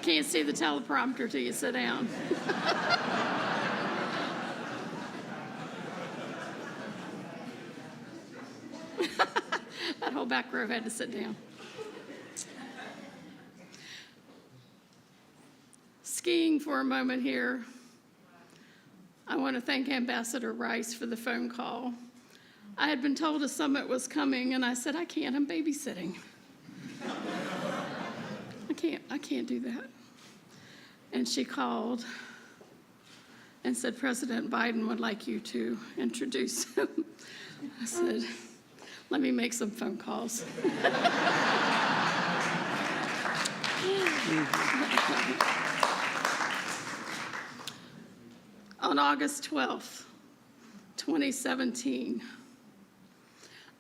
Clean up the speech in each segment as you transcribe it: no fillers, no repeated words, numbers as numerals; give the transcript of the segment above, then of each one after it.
can't see the teleprompter till you sit down. That whole back row had to sit down. Skiing for a moment here. I want to thank Ambassador Rice for the phone call. I had been told a summit was coming, and I said, I can't, I'm babysitting. I can't do that. And she called and said, President Biden would like you to introduce him. I said, let me make some phone calls. On August 12th, 2017,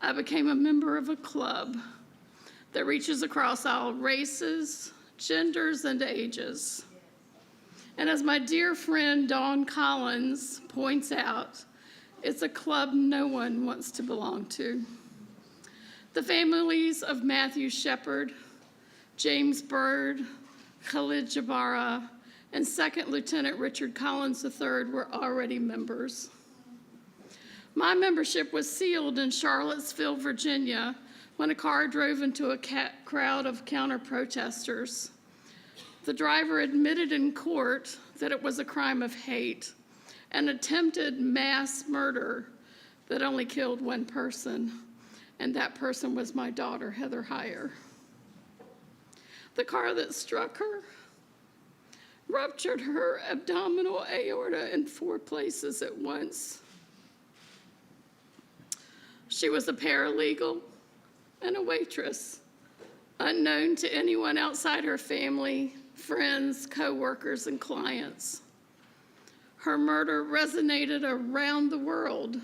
I became a member of a club that reaches across all races, genders, and ages. And as my dear friend Dawn Collins points out, it's a club no one wants to belong to. The families of Matthew Shepard, James Byrd, Khalid Jabara, and Second Lieutenant Richard Collins III were already members. My membership was sealed in Charlottesville, Virginia, when a car drove into a crowd of counter-protesters. The driver admitted in court that it was a crime of hate, an attempted mass murder that only killed one person, and that person was my daughter, Heather Heyer. The car that struck her ruptured her abdominal aorta in 4 places at once. She was a paralegal and a waitress, unknown to anyone outside her family, friends, co-workers, and clients. Her murder resonated around the world,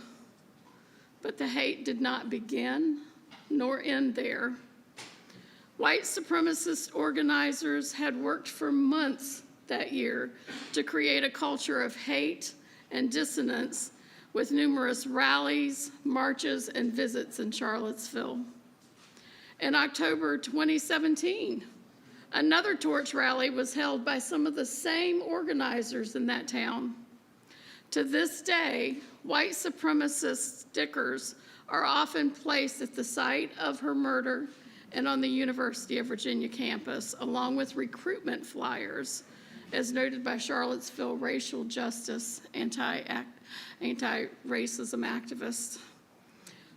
but the hate did not begin nor end there. White supremacist organizers had worked for months that year to create a culture of hate and dissonance with numerous rallies, marches, and visits in Charlottesville. In October 2017, another torch rally was held by some of the same organizers in that town. To this day, white supremacist stickers are often placed at the site of her murder and on the University of Virginia campus, along with recruitment flyers, as noted by Charlottesville racial justice anti-racism activists.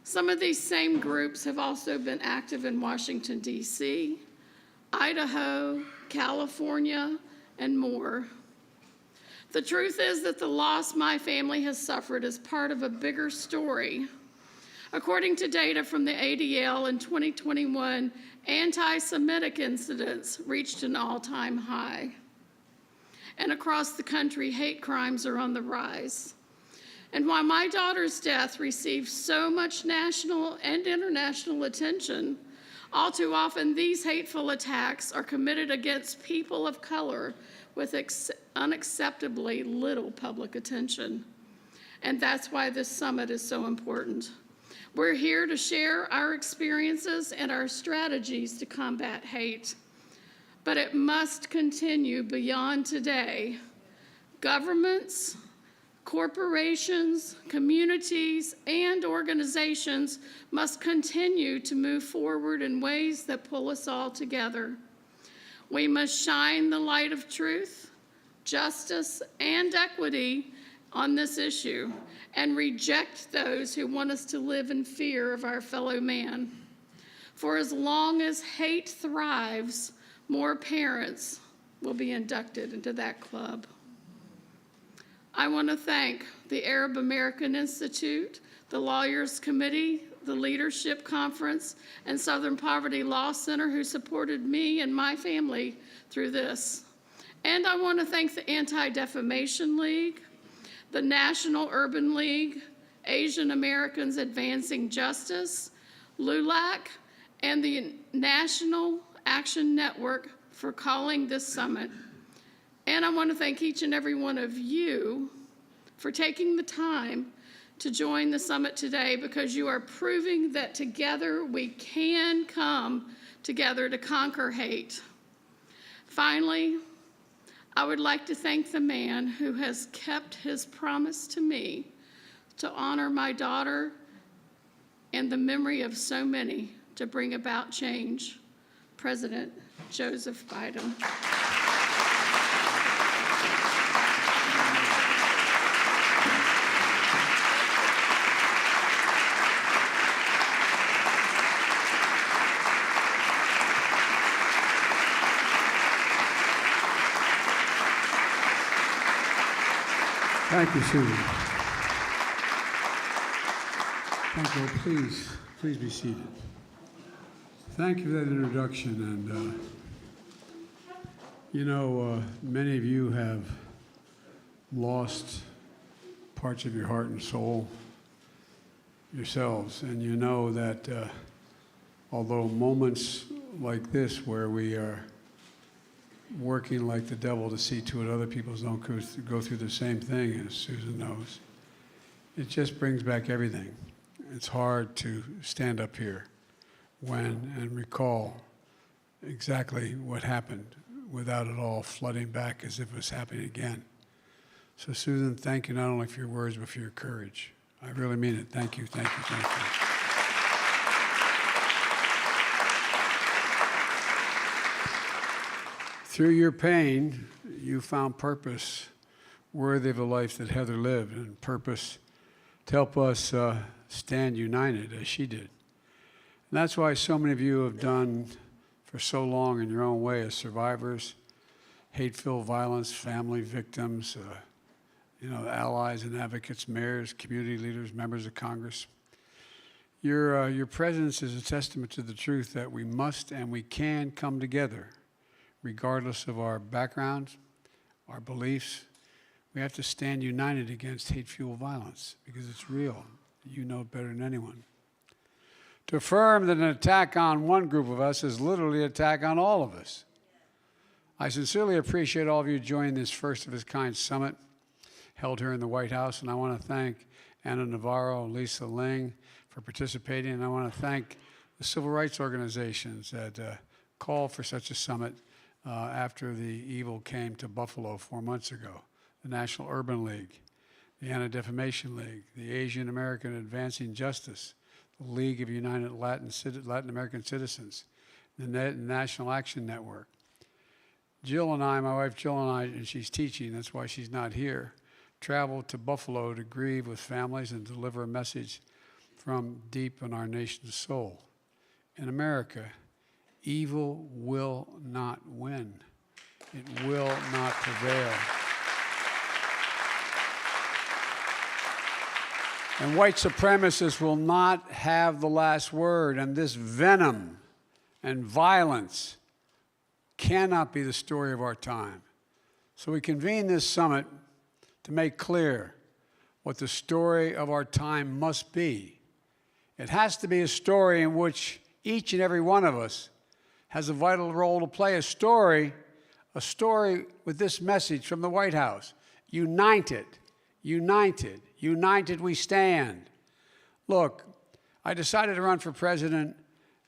Some of these same groups have also been active in Washington, D.C., Idaho, California, and more. The truth is that the loss my family has suffered is part of a bigger story. According to data from the ADL in 2021, anti-Semitic incidents reached an all-time high. And across the country, hate crimes are on the rise. And while my daughter's death received so much national and international attention, all too often these hateful attacks are committed against people of color with unacceptably little public attention. And that's why this summit is so important. We're here to share our experiences and our strategies to combat hate. But it must continue beyond today. Governments, corporations, communities, and organizations must continue to move forward in ways that pull us all together. We must shine the light of truth, justice, and equity on this issue and reject those who want us to live in fear of our fellow man. For as long as hate thrives, more parents will be inducted into that club. I want to thank the Arab American Institute, the Lawyers Committee, the Leadership Conference, and Southern Poverty Law Center who supported me and my family through this. And I want to thank the Anti-Defamation League, the National Urban League, Asian Americans Advancing Justice, LULAC, and the National Action Network for calling this summit. And I want to thank each and every one of you for taking the time to join the summit today, because you are proving that together we can come together to conquer hate. Finally, I would like to thank the man who has kept his promise to me to honor my daughter and the memory of so many to bring about change, President Joseph Biden. Thank you, Susan. Thank you. Please be seated. Thank you for that introduction. And, many of you have lost parts of your heart and soul yourselves. And you know that although moments like this where we are working like the devil to see to it other people don't go through the same thing, as Susan knows, it just brings back everything. It's hard to stand up here and recall exactly what happened without it all flooding back as if it was happening again. So Susan, thank you not only for your words, but for your courage. I really mean it. Thank you, thank you, thank you. Through your pain, you found purpose worthy of the life that Heather lived, and purpose to help us stand united as she did. And that's why so many of you have done for so long in your own way as survivors, hate-filled violence, family victims, allies and advocates, mayors, community leaders, members of Congress. Your presence is a testament to the truth that we must and we can come together regardless of our backgrounds, our beliefs. We have to stand united against hate-fueled violence because it's real. You know it better than anyone. To affirm that an attack on one group of us is literally an attack on all of us. I sincerely appreciate all of you joining this first-of-its-kind summit held here in the White House, and I want to thank Anna Navarro and Lisa Ling for participating, and I want to thank the civil rights organizations that called for such a summit after the evil came to Buffalo 4 months ago. The National Urban League, the Anti-Defamation League, the Asian American Advancing Justice, the League of United Latin American Citizens, the National Action Network. Jill and I, my wife Jill and I, and she's teaching, that's why she's not here, traveled to Buffalo to grieve with families and deliver a message from deep in our nation's soul. In America, evil will not win. It will not prevail. And white supremacists will not have the last word, and this venom and violence cannot be the story of our time. So we convene this summit to make clear what the story of our time must be. It has to be a story in which each and every one of us has a vital role to play, a story with this message from the White House. United, united, united we stand. Look, I decided to run for president,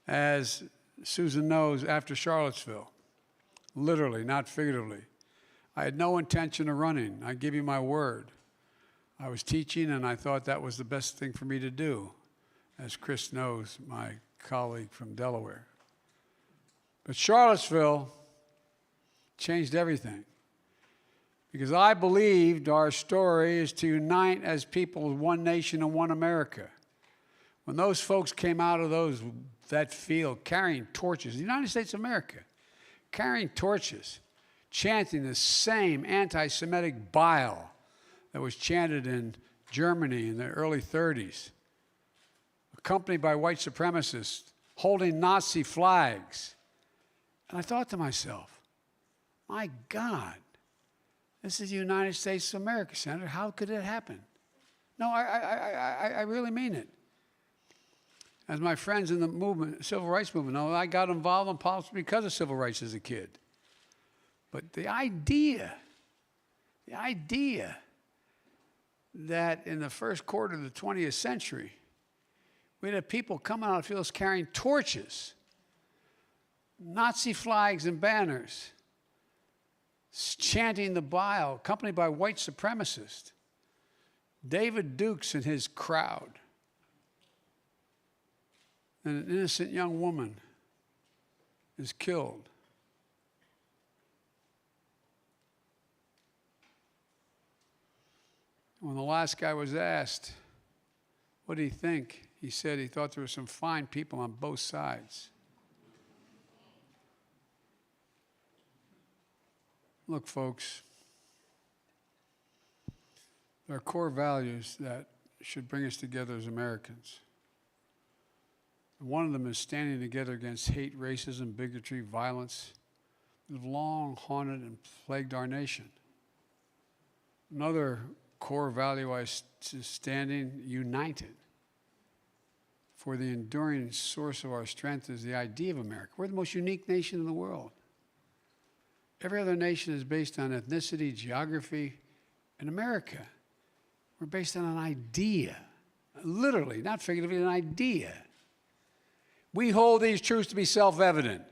as Susan knows, after Charlottesville. Literally, not figuratively. I had no intention of running. I give you my word. I was teaching, and I thought that was the best thing for me to do, as Chris knows, my colleague from Delaware. But Charlottesville changed everything, because I believed our story is to unite as people, one nation and one America. When those folks came out of that field carrying torches, the United States of America, carrying torches, chanting the same anti-Semitic bile that was chanted in Germany in the early 30s, accompanied by white supremacists holding Nazi flags. And I thought to myself, my God, this is the United States of America, Senator. How could it happen? No, I really mean it. As my friends in the movement, civil rights movement, know, I got involved in politics because of civil rights as a kid. But the idea that in the first quarter of the 20th century, we had people coming out of fields carrying torches, Nazi flags and banners, chanting the Bible, accompanied by white supremacists. David Dukes and his crowd. And an innocent young woman is killed. When the last guy was asked, what did he think? He said he thought there were some fine people on both sides. Look, folks, there are core values that should bring us together as Americans. One of them is standing together against hate, racism, bigotry, violence that have long haunted and plagued our nation. Another core value is standing united. For the enduring source of our strength is the idea of America. We're the most unique nation in the world. Every other nation is based on ethnicity, geography. In America, we're based on an idea. Literally, not figuratively, an idea. We hold these truths to be self-evident.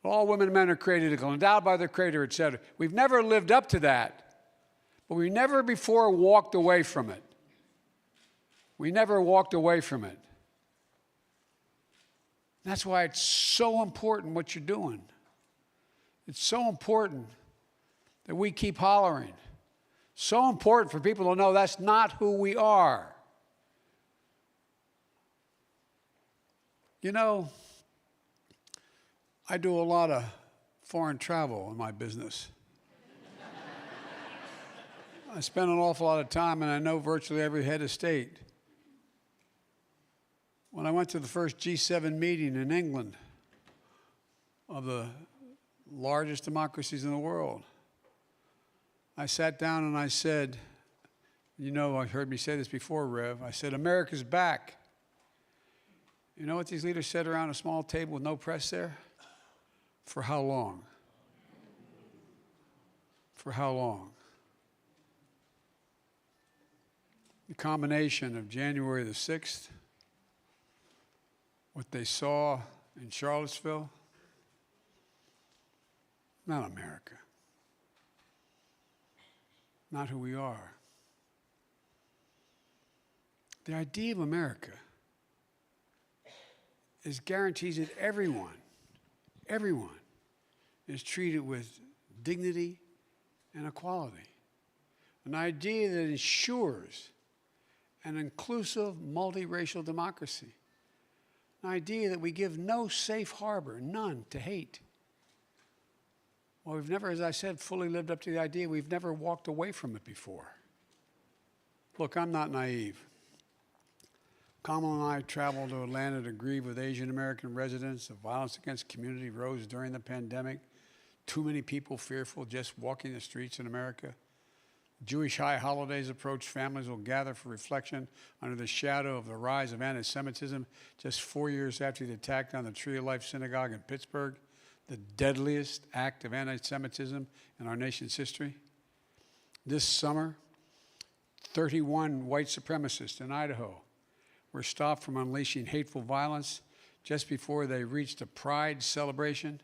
All women and men are created equal, endowed by their Creator, etc. We've never lived up to that, but we never before walked away from it. We never walked away from it. That's why it's so important what you're doing. It's so important that we keep hollering. So important for people to know that's not who we are. You know, I do a lot of foreign travel in my business. I spend an awful lot of time, and I know virtually every head of state. When I went to the first G7 meeting in England of the largest democracies in the world, I sat down and I said, you know, I've heard me say this before, Rev. I said, America's back. You know what these leaders said around a small table with no press there? For how long? For how long? The combination of January the 6th, what they saw in Charlottesville, not America. Not who we are. The idea of America is guarantees that everyone is treated with dignity and equality. An idea that ensures an inclusive, multiracial democracy. An idea that we give no safe harbor, none, to hate. Well, we've never, as I said, fully lived up to the idea. We've never walked away from it before. Look, I'm not naive. Kamala and I traveled to Atlanta to grieve with Asian American residents. The violence against community rose during the pandemic. Too many people fearful just walking the streets in America. Jewish high holidays approach. Families will gather for reflection under the shadow of the rise of anti-Semitism just 4 years after the attack on the Tree of Life Synagogue in Pittsburgh, the deadliest act of anti-Semitism in our nation's history. This summer, 31 white supremacists in Idaho were stopped from unleashing hateful violence just before they reached a pride celebration,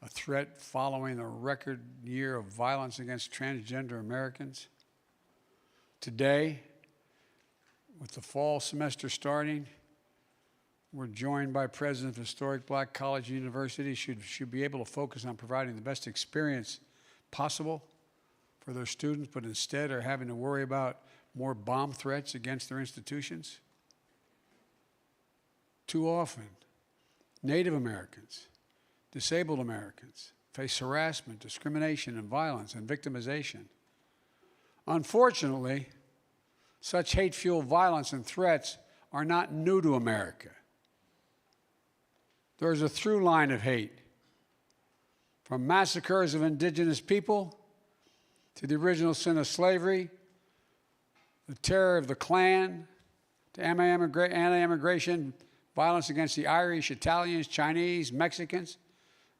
a threat following a record year of violence against transgender Americans. Today, with the fall semester starting, we're joined by presidents of historic black college and universities should be able to focus on providing the best experience possible for their students, but instead are having to worry about more bomb threats against their institutions. Too often, Native Americans, disabled Americans face harassment, discrimination, and violence and victimization. Unfortunately, such hate-fueled violence and threats are not new to America. There is a through line of hate, from massacres of indigenous people to the original sin of slavery, the terror of the Klan, to anti-immigration violence against the Irish, Italians, Chinese, Mexicans.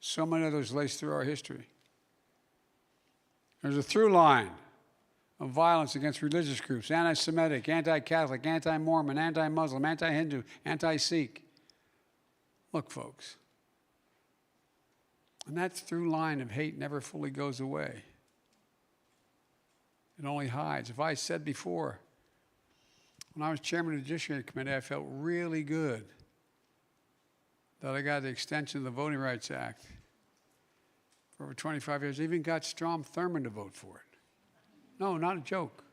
So many others lace through our history. There's a through line of violence against religious groups: anti-Semitic, anti-Catholic, anti-Mormon, anti-Muslim, anti-Hindu, anti-Sikh. Look, folks, And that through line of hate never fully goes away. It only hides. If I said before, when I was chairman of the Judiciary Committee, I felt really good that I got the extension of the Voting Rights Act for over 25 years. I even got Strom Thurmond to vote for it. No, not a joke.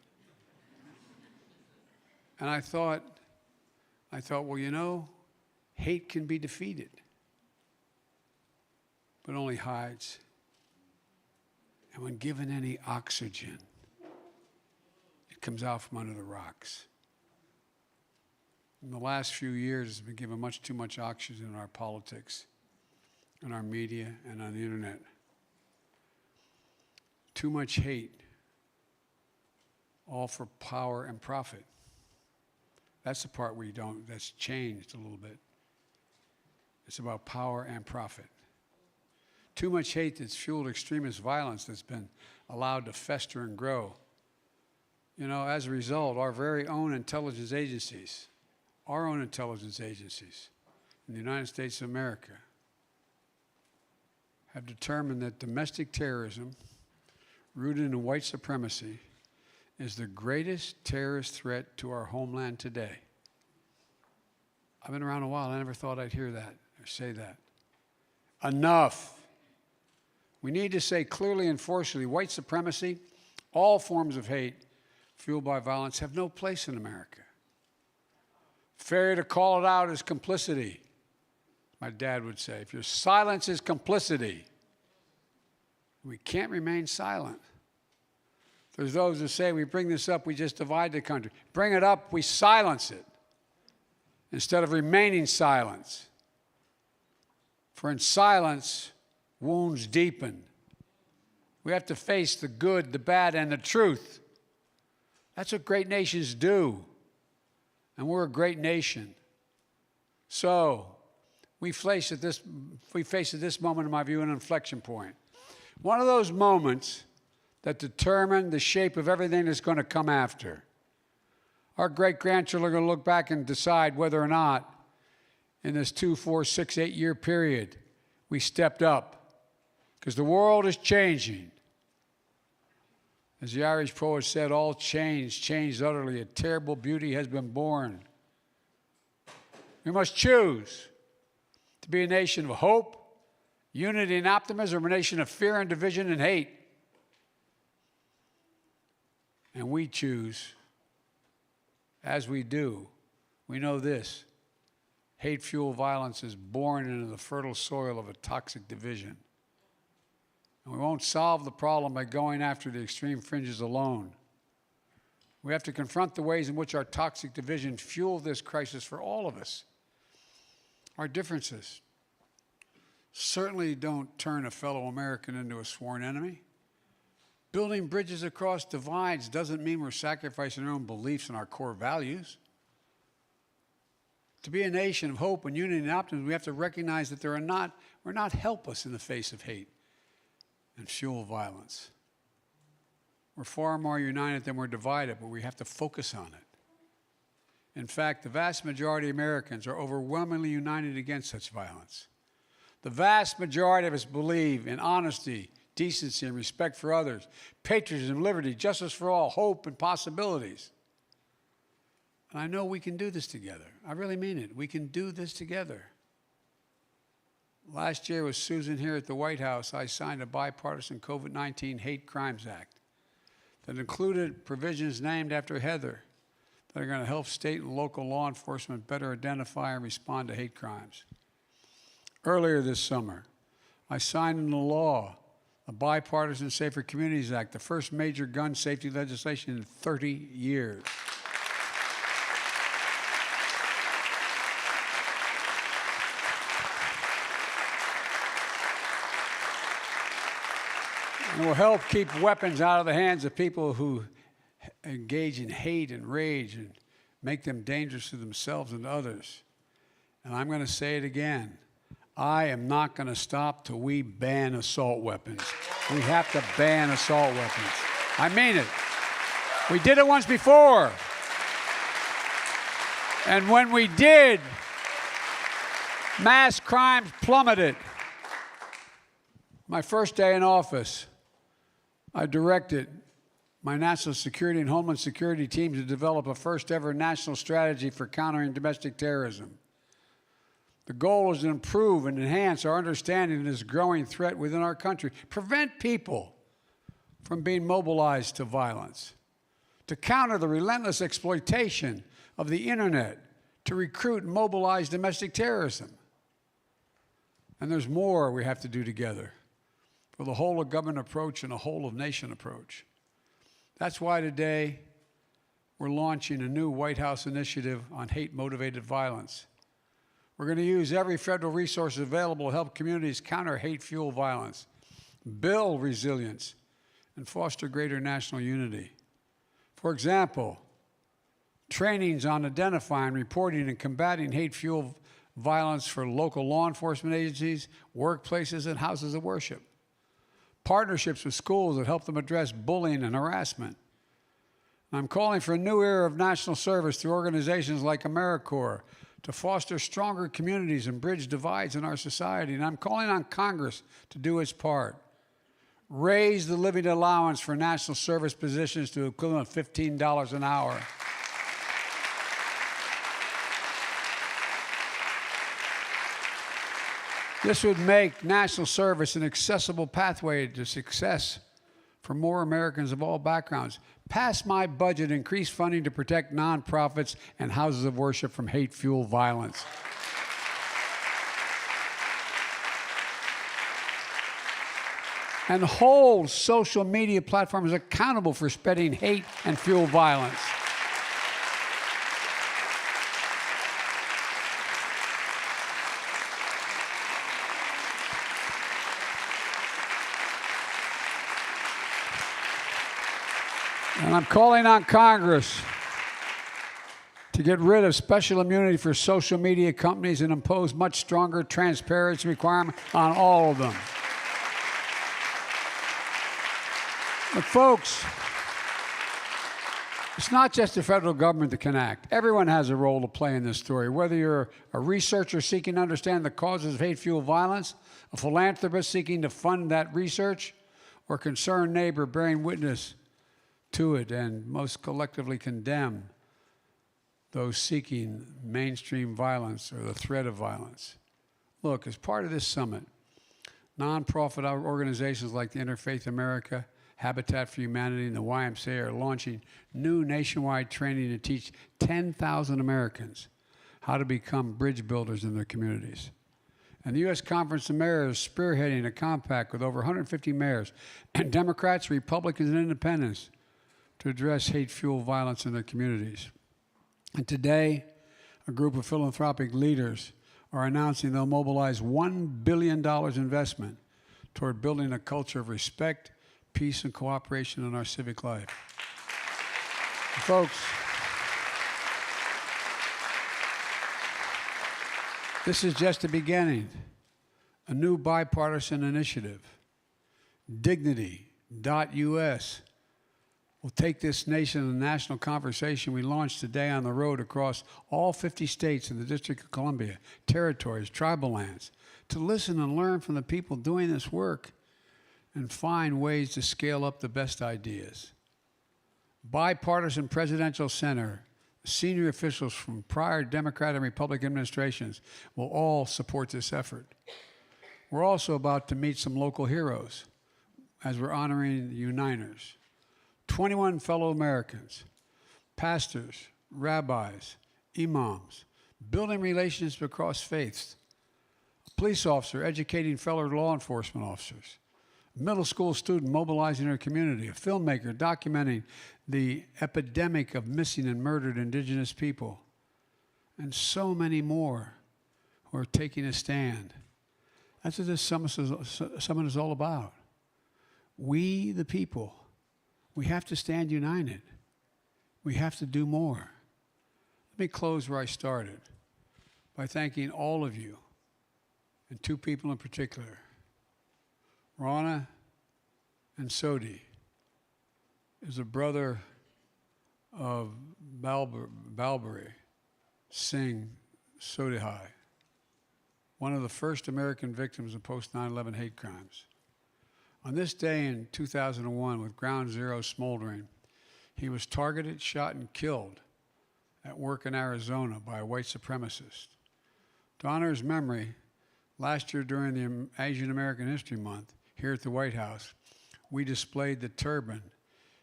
And I thought, well, you know, hate can be defeated, but only hides. And when given any oxygen, it comes out from under the rocks. In the last few years, it's been given much too much oxygen in our politics, in our media, and on the internet. Too much hate, all for power and profit. That's the part that's changed a little bit. It's about power and profit. Too much hate that's fueled extremist violence that's been allowed to fester and grow. You know, as a result, our very own intelligence agencies, in the United States of America, have determined that domestic terrorism, rooted in white supremacy, is the greatest terrorist threat to our homeland today. I've been around a while. I never thought I'd hear that or say that. Enough. We need to say clearly and forcefully, white supremacy, all forms of hate fueled by violence have no place in America. Failure to call it out is complicity, my dad would say. If your silence is complicity, we can't remain silent. There's those who say we bring this up, we just divide the country. Bring it up, we silence it instead of remaining silent. For in silence, wounds deepen. We have to face the good, the bad, and the truth. That's what great nations do. And we're a great nation. So we face at this moment, in my view, an inflection point. One of those moments that determine the shape of everything that's going to come after. Our great-grandchildren are going to look back and decide whether or not in this 2, 4, 6, 8-year period we stepped up. Because the world is changing. As the Irish poet said, all changed utterly. A terrible beauty has been born. We must choose to be a nation of hope, unity and optimism, or a nation of fear and division and hate. And we choose, as we do, we know this: hate-fueled violence is born into the fertile soil of a toxic division. And we won't solve the problem by going after the extreme fringes alone. We have to confront the ways in which our toxic division fuel this crisis for all of us. Our differences certainly don't turn a fellow American into a sworn enemy. Building bridges across divides doesn't mean we're sacrificing our own beliefs and our core values. To be a nation of hope and unity and optimism, we have to recognize that we're not helpless in the face of hate and fuel violence. We're far more united than we're divided, but we have to focus on it. In fact, the vast majority of Americans are overwhelmingly united against such violence. The vast majority of us believe in honesty, decency, and respect for others, patriotism, liberty, justice for all, hope, and possibilities. And I know we can do this together. I really mean it. We can do this together. Last year with Susan here at the White House, I signed a bipartisan COVID-19 Hate Crimes Act that included provisions named after Heather that are going to help state and local law enforcement better identify and respond to hate crimes. Earlier this summer, I signed into law a bipartisan Safer Communities Act, the first major gun safety legislation in 30 years. And will help keep weapons out of the hands of people who engage in hate and rage and make them dangerous to themselves and others. And I'm going to say it again. I am not going to stop till we ban assault weapons. We have to ban assault weapons. I mean it. We did it once before. And when we did, mass crimes plummeted. My first day in office, I directed my national security and homeland security team to develop a first-ever national strategy for countering domestic terrorism. The goal is to improve and enhance our understanding of this growing threat within our country, prevent people from being mobilized to violence, to counter the relentless exploitation of the internet to recruit and mobilize domestic terrorism. And there's more we have to do together for the whole of government approach and a whole of nation approach. That's why today we're launching a new White House initiative on hate-motivated violence. We're going to use every federal resource available to help communities counter hate-fueled violence, build resilience, and foster greater national unity. For example, trainings on identifying, reporting, and combating hate-fueled violence for local law enforcement agencies, workplaces, and houses of worship. Partnerships with schools that help them address bullying and harassment. I'm calling for a new era of national service through organizations like AmeriCorps to foster stronger communities and bridge divides in our society. And I'm calling on Congress to do its part. Raise the living allowance for national service positions to the equivalent of $15 an hour. This would make national service an accessible pathway to success for more Americans of all backgrounds. Pass my budget, increase funding to protect nonprofits and houses of worship from hate-fueled violence. And hold social media platforms accountable for spreading hate and fuel violence. And I'm calling on Congress to get rid of special immunity for social media companies and impose much stronger transparency requirements on all of them. But folks, it's not just the federal government that can act. Everyone has a role to play in this story, whether you're a researcher seeking to understand the causes of hate-fueled violence, a philanthropist seeking to fund that research, or a concerned neighbor bearing witness to it and most collectively condemn those seeking mainstream violence or the threat of violence. Look, as part of this summit, nonprofit organizations like the Interfaith America, Habitat for Humanity, and the YMCA are launching new nationwide training to teach 10,000 Americans how to become bridge builders in their communities. And the U.S. Conference of Mayors is spearheading a compact with over 150 mayors, and Democrats, Republicans, and independents to address hate-fueled violence in their communities. And today, a group of philanthropic leaders are announcing they'll mobilize $1 billion investment toward building a culture of respect, peace, and cooperation in our civic life. Folks, this is just the beginning. A new bipartisan initiative, Dignity.us, will take this nation and the national conversation we launched today on the road across all 50 states and the District of Columbia, territories, tribal lands, to listen and learn from the people doing this work and find ways to scale up the best ideas. Bipartisan Presidential Center, senior officials from prior Democrat and Republican administrations will all support this effort. We're also about to meet some local heroes as we're honoring the Uniters. 21 fellow Americans, pastors, rabbis, imams, building relationships across faiths, a police officer educating fellow law enforcement officers, a middle school student mobilizing her community, a filmmaker documenting the epidemic of missing and murdered indigenous people, and so many more who are taking a stand. That's what this summit is all about. We, the people, we have to stand united. We have to do more. Let me close where I started by thanking all of you, and two people in particular, Rana and Sodi is a brother of Balburi Singh Sodihai, one of the first American victims of post 9/11 hate crimes. On this day in 2001, with Ground Zero smoldering, he was targeted, shot, and killed at work in Arizona by a white supremacist. To honor his memory, last year during the Asian American History Month, here at the White House, we displayed the turban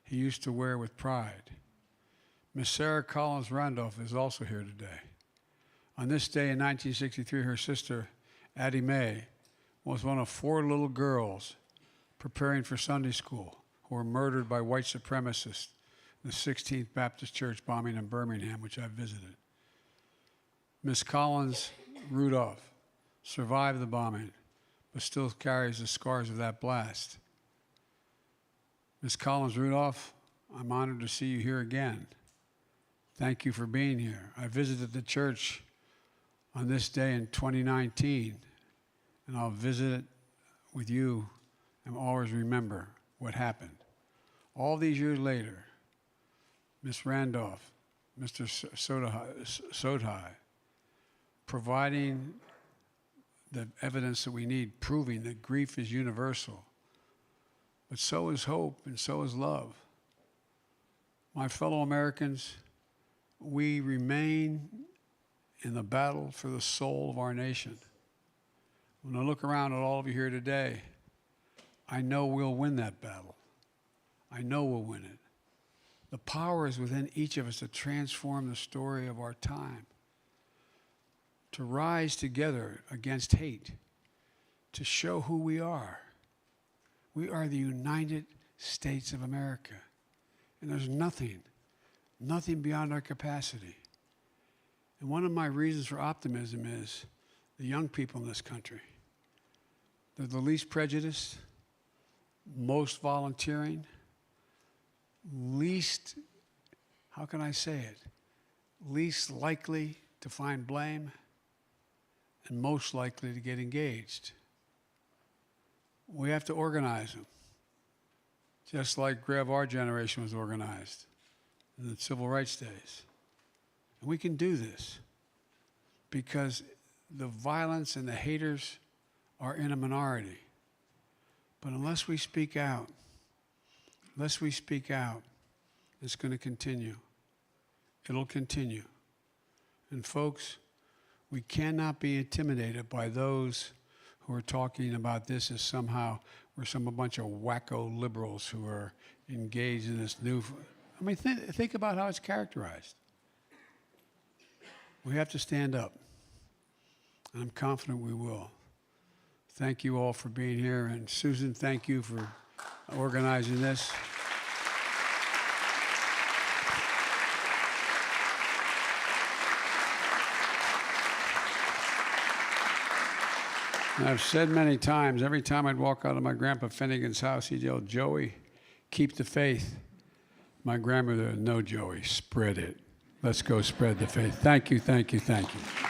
he used to wear with pride. Miss Sarah Collins Randolph is also here today. On this day in 1963, her sister, Addie Mae, was one of 4 little girls preparing for Sunday school who were murdered by white supremacists in the 16th Baptist Church bombing in Birmingham, which I visited. Miss Collins Rudolph survived the bombing, but still carries the scars of that blast. Miss Collins Rudolph, I'm honored to see you here again. Thank you for being here. I visited the church on this day in 2019, and I'll visit it with you and always remember what happened. All these years later, Ms. Randolph, Mr. Sodhi, providing the evidence that we need, proving that grief is universal. But so is hope and so is love. My fellow Americans, we remain in the battle for the soul of our nation. When I look around at all of you here today, I know we'll win that battle. I know we'll win it. The power is within each of us to transform the story of our time, to rise together against hate, to show who we are. We are the United States of America, and there's nothing beyond our capacity. And one of my reasons for optimism is the young people in this country. They're the least prejudiced, most volunteering, least, how can I say it, least likely to find blame, and most likely to get engaged. We have to organize them, just like our generation was organized in the civil rights days. And we can do this because the violence and the haters are in a minority. But unless we speak out, it's going to continue. It'll continue. And folks, we cannot be intimidated by those who are talking about this as somehow we're a bunch of wacko liberals who are engaged in this new. I mean, think about how it's characterized. We have to stand up, and I'm confident we will. Thank you all for being here, and Susan, thank you for organizing this. And I've said many times, every time I'd walk out of my Grandpa Finnegan's house, he'd yell, "Joey, keep the faith." My grandmother, "No, Joey, spread it. Let's go spread the faith." Thank you, thank you, thank you.